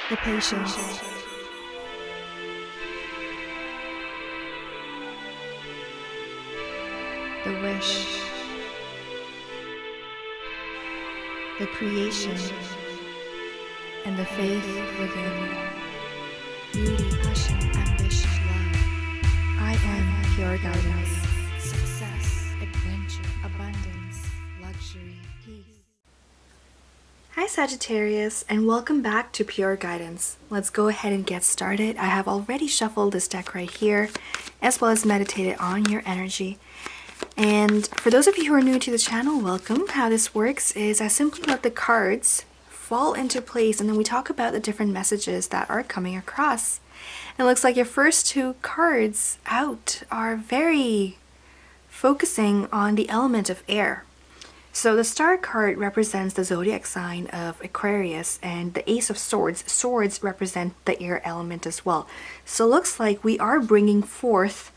the patience, the wish, the creation, and the faith within. Beauty, passion, ambition, love. I am pure guidance. Success, adventure, abundance, luxury, peace. Hi Sagittarius, and welcome back to Pure Guidance. Let's go ahead and get started. I have already shuffled this deck right here, as well as meditated on your energy. And for those of you who are new to the channel, welcome. How this works is I simply let the cards fall into place, and then we talk about the different messages that are coming across. And it looks like your first two cards out are very focusing on the element of air. So the star card represents the zodiac sign of Aquarius, and the Ace of Swords. Swords represent the air element as well. So it looks like we are bringing forth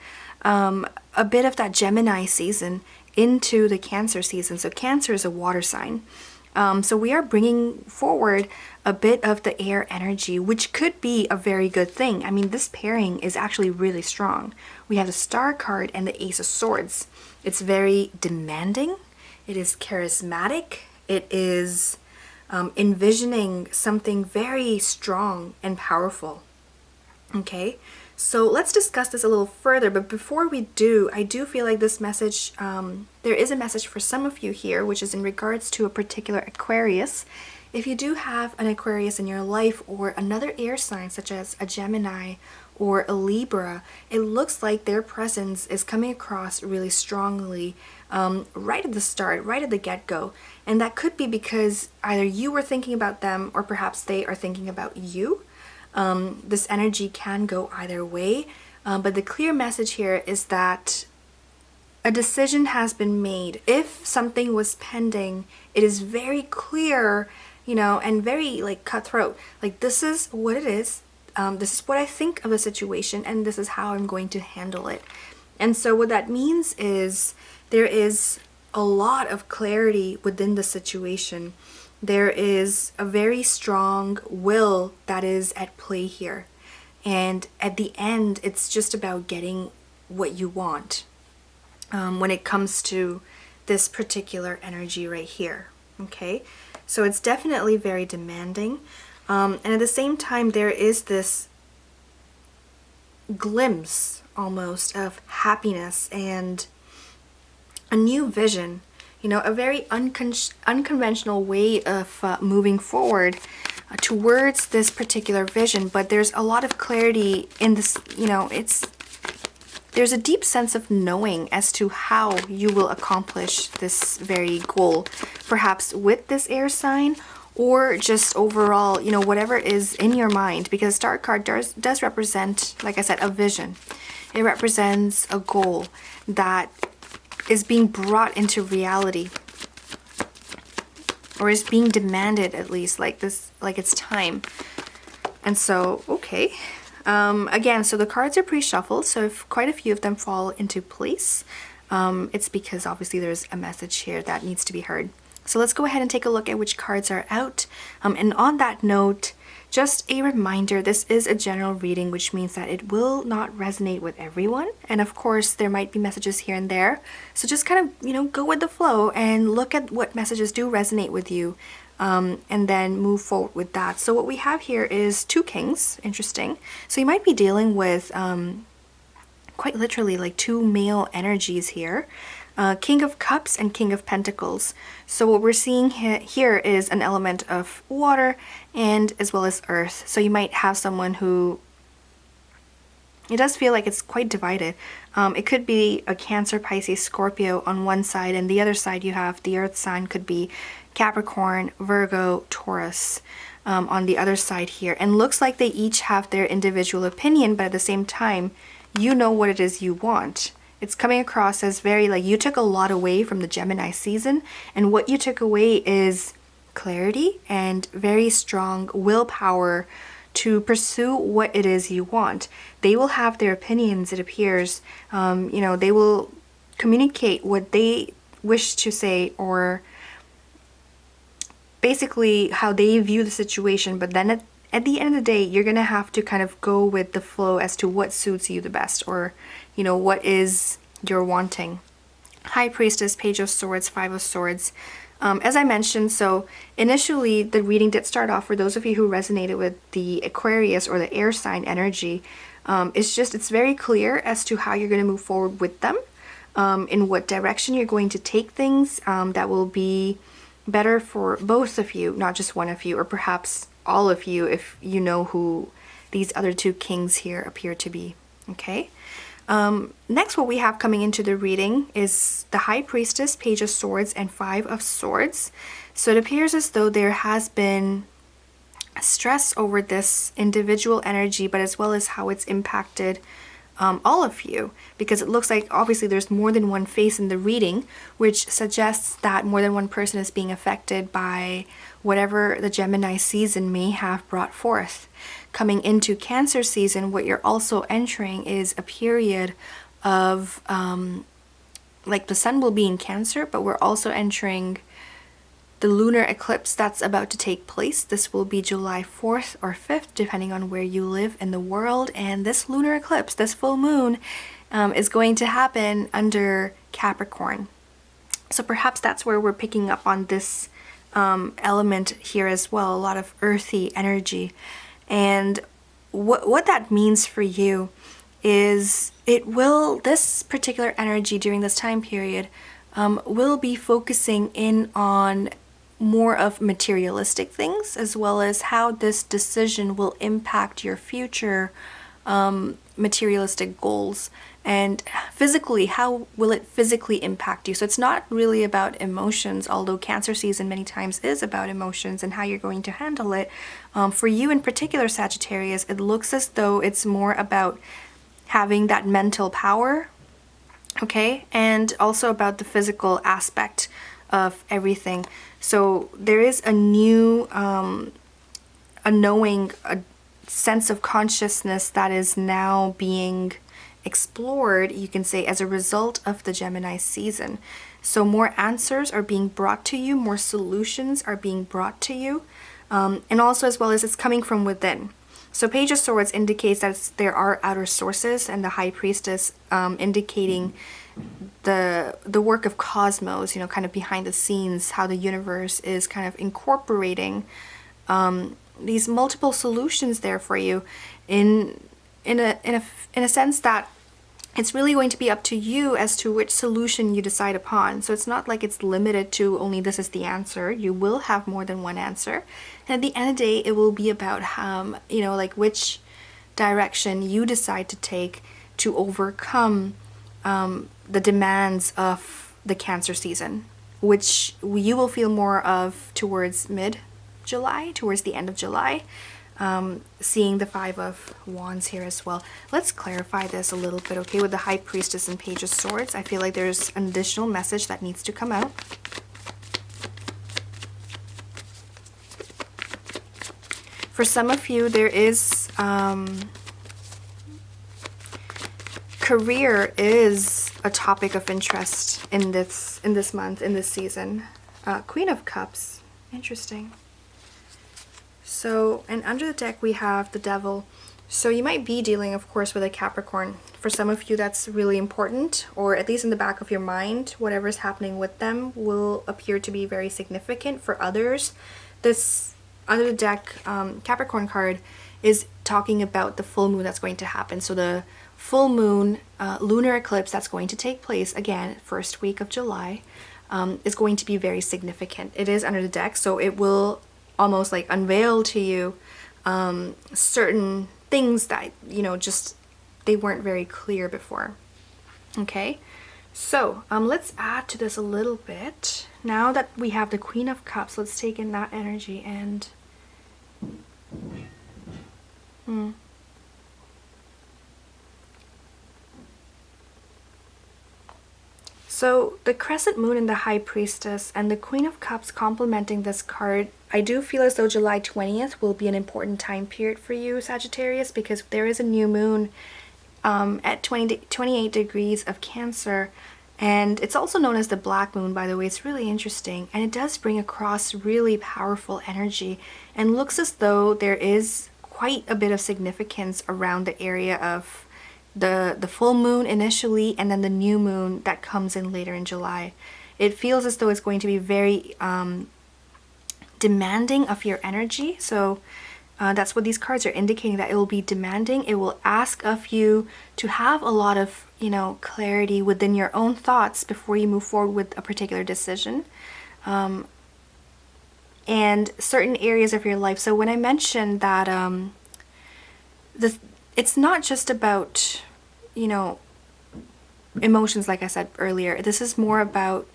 a bit of that Gemini season into the Cancer season. So Cancer is a water sign. So we are bringing forward a bit of the air energy, which could be a very good thing. I mean, this pairing is actually really strong. We have the Star card and the Ace of Swords. It's very demanding. It is charismatic. It is envisioning something very strong and powerful. Okay, so let's discuss this a little further. But before we do, I do feel like this message, there is a message for some of you here, which is in regards to a particular Aquarius. If you do have an Aquarius in your life or another air sign such as a Gemini or a Libra, it looks like their presence is coming across really strongly right at the start, right at the get-go. And that could be because either you were thinking about them or perhaps they are thinking about you. This energy can go either way, but the clear message here is that a decision has been made. If something was pending, it is very clear, you know, and very like cutthroat. Like, this is what it is. This is what I think of the situation, and this is how I'm going to handle it. And so what that means is there is a lot of clarity within the situation. There is a very strong will that is at play here. And at the end, it's just about getting what you want when it comes to this particular energy right here. Okay? So it's definitely very demanding. And at the same time, there is this glimpse almost of happiness and a new vision. You know, a very unconventional way of moving forward towards this particular vision. But there's a lot of clarity in this, you know, there's a deep sense of knowing as to how you will accomplish this very goal, perhaps with this air sign or just overall, you know, whatever is in your mind, because Star card does represent, like I said, a vision. It represents a goal that is being brought into reality, or is being demanded, at least, like this, like it's time. And so, okay, again, so the cards are pre-shuffled, so if quite a few of them fall into place, it's because obviously there's a message here that needs to be heard. So let's go ahead and take a look at which cards are out. And on that note, just a reminder, this is a general reading, which means that it will not resonate with everyone. And of course, there might be messages here and there. So just kind of, you know, go with the flow and look at what messages do resonate with you, and then move forward with that. So what we have here is two kings. Interesting. So you might be dealing with quite literally like two male energies here. King of Cups and King of Pentacles. So what we're seeing here is an element of water and as well as earth. So you might have someone who, it does feel like it's quite divided. It could be a Cancer, Pisces, Scorpio on one side, and the other side you have the earth sign could be Capricorn, Virgo, Taurus on the other side here. And looks like they each have their individual opinion, but at the same time, you know what it is you want. It's coming across as very like you took a lot away from the Gemini season, and what you took away is clarity and very strong willpower to pursue what it is you want. They will have their opinions, it appears. You know, they will communicate what they wish to say, or basically how they view the situation, but then at the end of the day, you're going to have to kind of go with the flow as to what suits you the best, or, you know, what is you're wanting. High Priestess, Page of Swords, Five of Swords. As I mentioned, so initially the reading did start off for those of you who resonated with the Aquarius or the air sign energy. It's very clear as to how you're going to move forward with them, in what direction you're going to take things, that will be better for both of you, not just one of you, or perhaps all of you if you know who these other two kings here appear to be. Okay. Next, what we have coming into the reading is the High Priestess, Page of Swords, and Five of Swords. So it appears as though there has been stress over this individual energy, but as well as how it's impacted all of you, because it looks like obviously there's more than one face in the reading, which suggests that more than one person is being affected by whatever the Gemini season may have brought forth. Coming into Cancer season, what you're also entering is a period of like the sun will be in Cancer, but we're also entering the lunar eclipse that's about to take place. This will be July 4th or 5th, depending on where you live in the world. And this lunar eclipse, this full moon, is going to happen under Capricorn. So perhaps that's where we're picking up on this element here as well, a lot of earthy energy. And what that means for you is this particular energy during this time period will be focusing in on more of materialistic things, as well as how this decision will impact your future materialistic goals, and physically, how will it physically impact you. So it's not really about emotions, although Cancer season many times is about emotions and how you're going to handle it. For you in particular, Sagittarius, it looks as though it's more about having that mental power, okay, and also about the physical aspect of everything. So there is a new a knowing, a sense of consciousness that is now being explored, you can say, as a result of the Gemini season. So more answers are being brought to you, more solutions are being brought to you, and also as well as it's coming from within. So Page of Swords indicates that there are outer sources, and the High Priestess indicating the work of cosmos, you know, kind of behind the scenes, how the universe is kind of incorporating these multiple solutions there for you in a sense that it's really going to be up to you as to which solution you decide upon. So it's not like it's limited to only this is the answer. You will have more than one answer. And at the end of the day, it will be about you know, like which direction you decide to take to overcome the demands of the Cancer season, which you will feel more of towards mid-July, towards the end of July. Seeing the Five of Wands here as well. Let's clarify this a little bit, okay, with the High Priestess and Page of Swords. I feel like there's an additional message that needs to come out. For some of you, there is career is a topic of interest in this month, in this season. Queen of Cups, interesting. So, and under the deck we have the Devil. So you might be dealing, of course, with a Capricorn. For some of you, that's really important, or at least in the back of your mind, whatever's happening with them will appear to be very significant. For others, this under the deck Capricorn card is talking about the full moon that's going to happen. So the full moon lunar eclipse that's going to take place, again, first week of July, is going to be very significant. It is under the deck, so it will almost like unveil to you certain things that, you know, just they weren't very clear before. Okay, so let's add to this a little bit. Now that we have the Queen of Cups, let's take in that energy and So the Crescent Moon and the High Priestess and the Queen of Cups complementing this card, I do feel as though July 20th will be an important time period for you, Sagittarius, because there is a new moon at 28 degrees of Cancer, and it's also known as the Black Moon, by the way. It's really interesting, and it does bring across really powerful energy, and looks as though there is quite a bit of significance around the area of the full moon initially, and then the new moon that comes in later in July. It feels as though it's going to be very demanding of your energy. So that's what these cards are indicating, that it will be demanding. It will ask of you to have a lot of, clarity within your own thoughts before you move forward with a particular decision. And certain areas of your life. So when I mentioned that it's not just about, emotions, like I said earlier. This is more about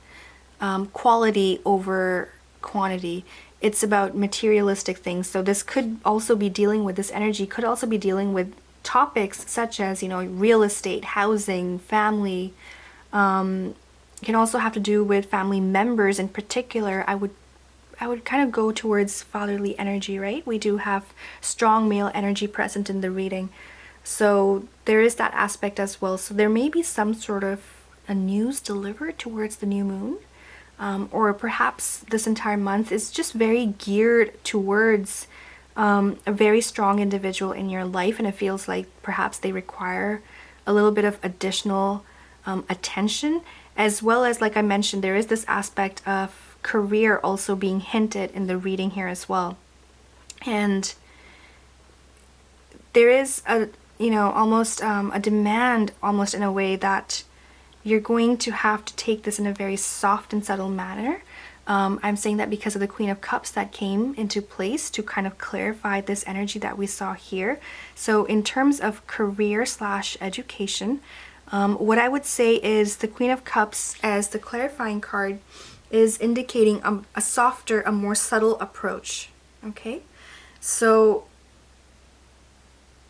quality over quantity. It's about materialistic things. So this could also be dealing with, this energy could also be dealing with topics such as, real estate, housing, family. It can also have to do with family members in particular. I would kind of go towards fatherly energy, right? We do have strong male energy present in the reading. So there is that aspect as well. So there may be some sort of a news delivered towards the new moon. Or perhaps this entire month is just very geared towards a very strong individual in your life. And it feels like perhaps they require a little bit of additional attention. As well as, like I mentioned, there is this aspect of career also being hinted in the reading here as well. And there is a, almost a demand, almost in a way, that you're going to have to take this in a very soft and subtle manner. I'm saying that because of the Queen of Cups that came into place to kind of clarify this energy that we saw here. So in terms of career / education, what I would say is the Queen of Cups as the clarifying card is indicating a softer, a more subtle approach. Okay, so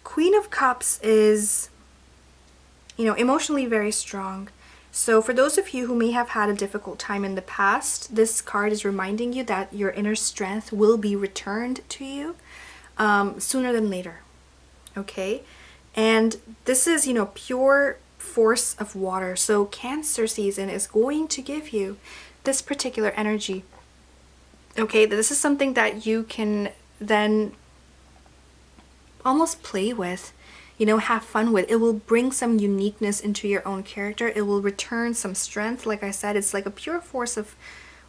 Queen of Cups is, emotionally very strong. So for those of you who may have had a difficult time in the past, this card is reminding you that your inner strength will be returned to you sooner than later. Okay, and this is, pure force of water. So Cancer season is going to give you this particular energy. Okay, this is something that you can then almost play with, have fun with. It will bring some uniqueness into your own character. It will return some strength. Like I said, it's like a pure force of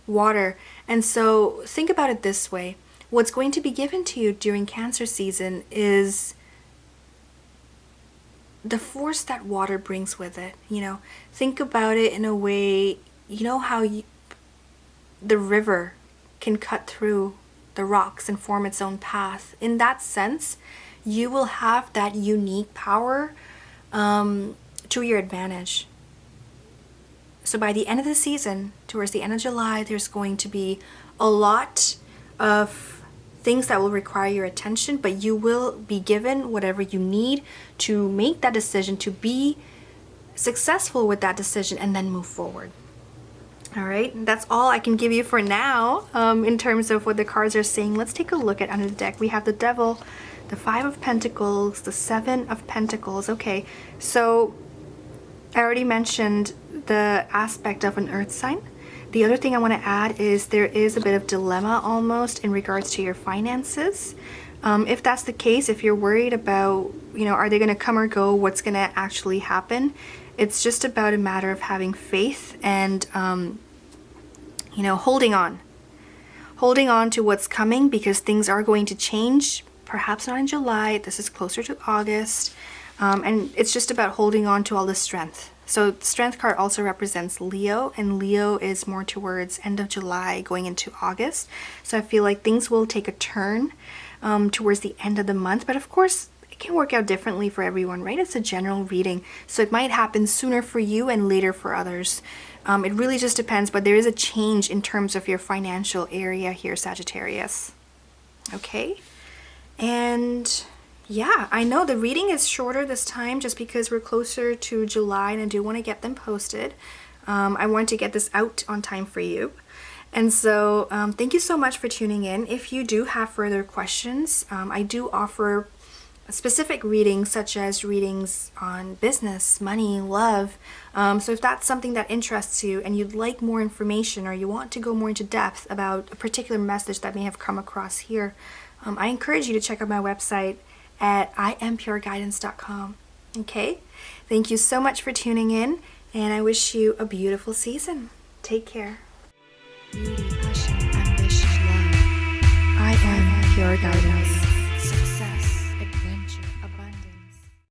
water. And so think about it this way. What's going to be given to you during Cancer season is the force that water brings with it. Think about it in a way, how the river can cut through the rocks and form its own path. In that sense, you will have that unique power to your advantage. So by the end of the season, towards the end of July, there's going to be a lot of things that will require your attention, but you will be given whatever you need to make that decision, to be successful with that decision, and then move forward. All right, that's all I can give you for now in terms of what the cards are saying. Let's take a look at under the deck. We have the Devil, the Five of Pentacles, the Seven of Pentacles. Okay, so I already mentioned the aspect of an earth sign. The other thing I want to add is there is a bit of dilemma almost in regards to your finances. If that's the case, if you're worried about, are they going to come or go, what's going to actually happen, it's just about a matter of having faith and, holding on. Holding on to what's coming, because things are going to change. Perhaps not in July. This is closer to August. And it's just about holding on to all the strength. So the Strength card also represents Leo, and Leo is more towards end of July going into August. So I feel like things will take a turn towards the end of the month. But of course, it can work out differently for everyone, right? It's a general reading. So it might happen sooner for you and later for others. It really just depends, but there is a change in terms of your financial area here, Sagittarius. Okay? And yeah, I know the reading is shorter this time just because we're closer to July and I do want to get them posted. I want to get this out on time for you. And so thank you so much for tuning in. If you do have further questions, I do offer specific readings such as readings on business, money, love. So if that's something that interests you and you'd like more information or you want to go more into depth about a particular message that may have come across here, I encourage you to check out my website at IamPureGuidance.com. Okay? Thank you so much for tuning in, and I wish you a beautiful season. Take care. Beauty, passion, ambition, love. I am pure guidance. Success.